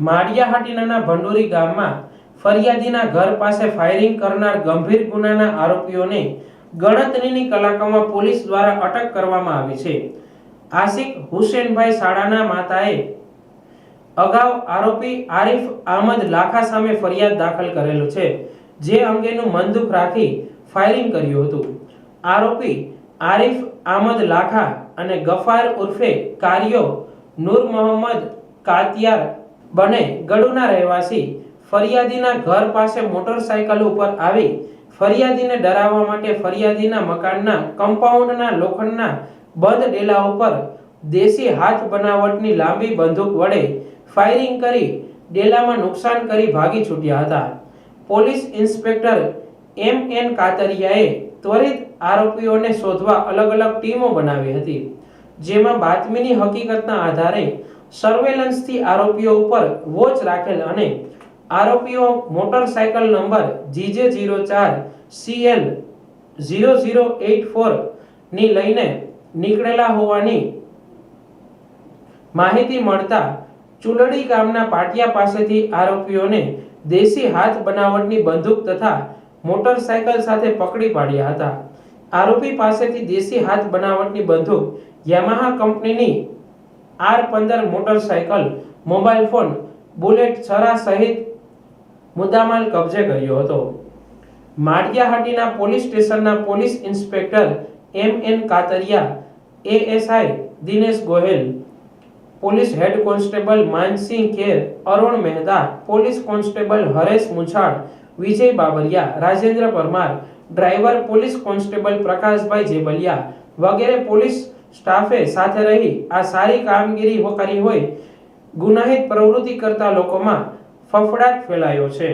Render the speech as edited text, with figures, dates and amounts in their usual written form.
માળિયાહાટીના ભંડોરી ગામમાં ફરિયાદીના ઘર પાસે ફાયરિંગ કરનાર ગંભીર ગુનાના આરોપીઓને ગણતરીની કલાકોમાં પોલીસ દ્વારા અટક કરવામાં આવી છે. આશિક હુસેનભાઈ શાળાના માતાએ અગાઉ આરોપી આરિફ અહમદ લાખા સામે ફરિયાદ દાખલ કરેલ છે, જે અંગેનું મનદુખ રાખી ફાયરિંગ કર્યું હતું. આરોપી આરિફ અહમદ લાખા અને ગફાર ઉર્ફે કારિયો નૂર મોહમ્મદ કાતિયાર બને ગડુના રહેવાસી ફરિયાદીના ઘર પાસે મોટરસાયકલ ઉપર આવી ફરિયાદીને ડરાવવા માટે ફરિયાદીના મકાનના કમ્પાઉન્ડના લોખંડના બંધ ડેલા ઉપર દેશી હાથ બનાવટની લાંબી બંદૂક વડે ફાયરિંગ કરી ડેલામાં નુકસાન કરી ભાગી છૂટ્યા હતા. Police inspector એમ.એન. કાતરિયાએ ત્વરિત આરોપીઓને શોધવા અલગ અલગ ટીમો બનાવી હતી, જેમાં બાતમીની હકીકતના આધારે સર્વેલન્સથી આરોપીઓ ઉપર વોચ રાખેલ અને આરોપીઓ મોટરસાયકલ નંબર GJ04CL0084 ની લઈને નીકળેલા હોવાની માહિતી મળતા ચુલડી ગામના પાટિયા પાસેથી આરોપીઓને દેશી હાથ બનાવટની બંદૂક તથા મોટરસાયકલ સાથે પકડી પાડ્યા હતા. આરોપી પાસેથી દેશી હાથ બનાવટની બંદૂક, યામાહા કંપનીની R15 motorcycle, mobile phone, bullet, છરા સહિત મુદ્દામાલ કબજે કર્યો હતો. માળિયાહાટીના પોલીસ સ્ટેશનના police inspector M N. Katariya, ASI Dinesh Gohel, police head constable Mansinh Kher, Arun Mehta, police constable Haresh Muchhal, Vijay Babariya, Rajendra Parmar, driver police constable પ્રકાશભાઈ જેબલિયા વગેરે પોલીસ સ્ટાફે સાથે રહી આ સારી કામગીરી કરી હોય ગુનાહિત પ્રવૃત્તિ કરતા લોકોમાં ફફડાટ ફેલાયો છે.